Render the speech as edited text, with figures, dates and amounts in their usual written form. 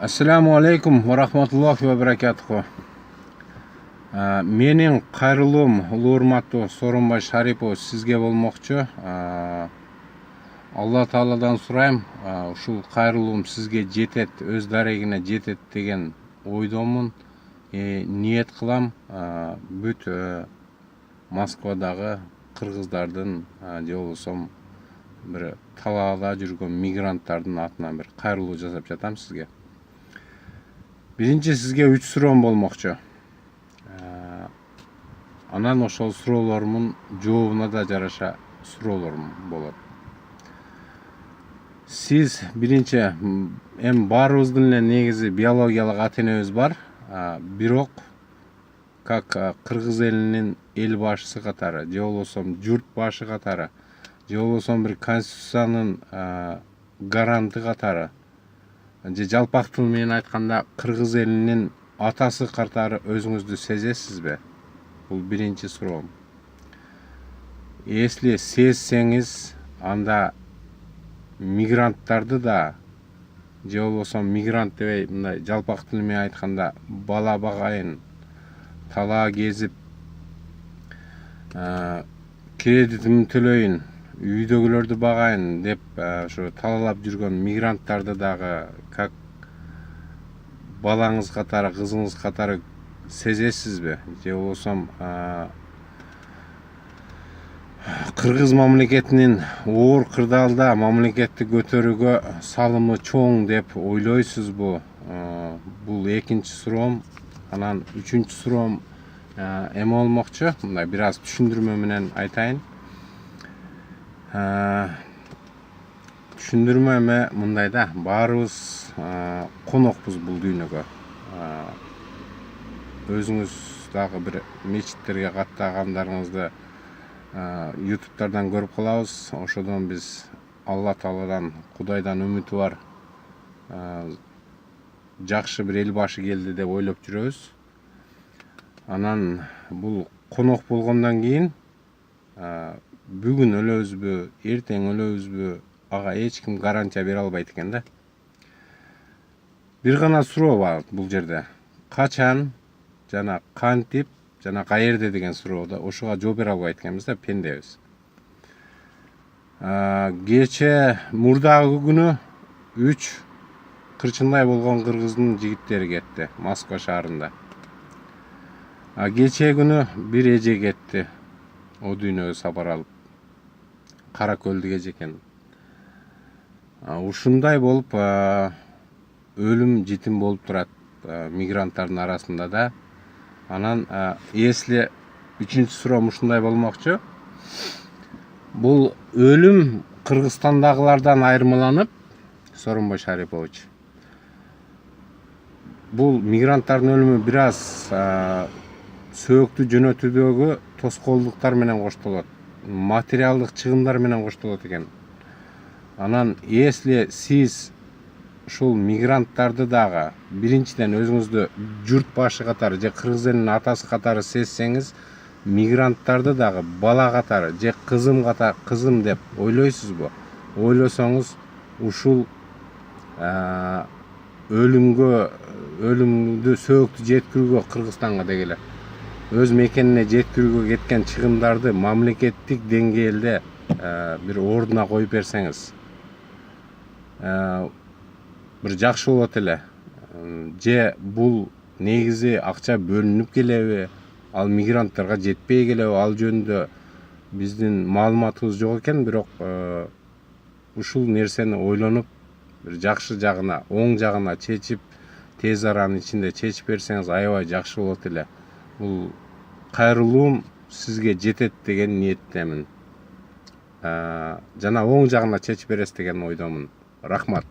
Ассаламу алейкум ва рахматуллахи ва баракатуху. Менің қайрылуым улуу урматтуу Сооронбай Шарипов сизге болмокчу. Алла Тааладан сурайм, ушул кайрылуум сизге жетет, өз дарегине жетет деген ойдомун. Ниет кылам бүт Москвадагы кыргыздардын же болбосо бир талаада жүргөн мигранттардын атынан бир кайрылуу жасап жатам сизге. Биринчи сизге 3 суроом болмокчу. Анан ошол суроолорумдун жообуна да жараша суроолорум болот. Сиз биринчи эми баарыбыздын эле негизи биологиялык ата-энебиз бар, бирок как кыргыз элинин эл башчысы катары, же болбосо журт башы катары, же болбосо бир конституциянын гаранты катары, же жалпак тил менен айтканда кыргыз элинин атасы катары өзүңүздү сезесизби? Бул биринчи суроом. Если сезсеңиз, анда мигранттарды да, же болбосо мигрант дебей мындай жалпак тил менен айтканда бала багайын, талаа кезип, кредитимди төлөйүн, үйдөгүлөрдү багайын деп ошо талаалап жүргөн мигранттарды дагы как балаңыз катары, кызыңыз катары сезесизби? Же болбосо кыргыз мамлекетинин оор кырдаалда мамлекетти көтөрүүгө салымы чоң деп ойлойсузбу? Бул экинчи суроом. Анан үчүнчү суроом эме болмокчу, мындай бир аз түшүндүрмө менен айтайын. Түшүндүрмө эме мындай да, баарыбыз конокпуз бул дүйнөгө. Өзүңүз дагы бир мечиттерге каттагандарыңызды ютубтардан көрүп калабыз. Ошодон биз Алла Тааладан, Кудайдан үмүтү бар жакшы бир эл башы келди деп ойлоп жүрөбүз. Анан бул конок болгондон кийин бүгүн өлөбүзбү, эртең өлөбүзбү, ага эч ким гарантия бере албайт экен да. Бир гана суроо бар бул жерде. Качан жана кантип жана каерде деген суроодо ошого жооп бере албайт экенбиз да, пендебиз. Кече мурдагы күнү 3 кырчындай болгон кыргыздын жигиттери кетти Москва шаарында. Кече күнү бир эже кетти о дүйнөгө сапар алып. Кара көлдүк эже экен. Ушундай болуп өлүм житим болуп турат мигранттардын арасында да. Анан если үчүнчү суроом ушундай болмокчу. Бул өлүм Кыргызстандагылардан айырмаланып, Сооронбай Шарипович, бул мигранттардын өлүмү бир аз сөөктү жөнөтүүдөгү тоскоолдуктар менен коштолот, материалдык чыгымдар менен коштолот экен. Анан если сиз ушул мигранттарды дагы биринчиден өзүңүздү журт башы катары же кыргыз элинин атасы катары сезсеңиз, мигранттарды дагы бала катары же кызым деп ойлойсузбу? Ойлосоңуз ушул өлүмдү сөөктү жеткирүүгө Кыргызстанга дегеле өз мекенине жеткирүүгө кеткен чыгымдарды мамлекеттик деңгээлде бир ордуна коюп берсеңиз бир жакшы болот эле. Же бул негизи акча бөлүнүп келеби, ал мигранттарга жетпей келеби, ал жөнүндө биздин маалыматыбыз жок экен, бирок ушул нерсени ойлонуп бир жакшы жагына, оң жагына чечип, тез аранын ичинде чечип берсеңиз аябай жакшы болот эле. Бул кайрылуум сизге жетет деген ниеттемин. Жана оң жагына чечип бересиз деген ойдомун. Рахмат.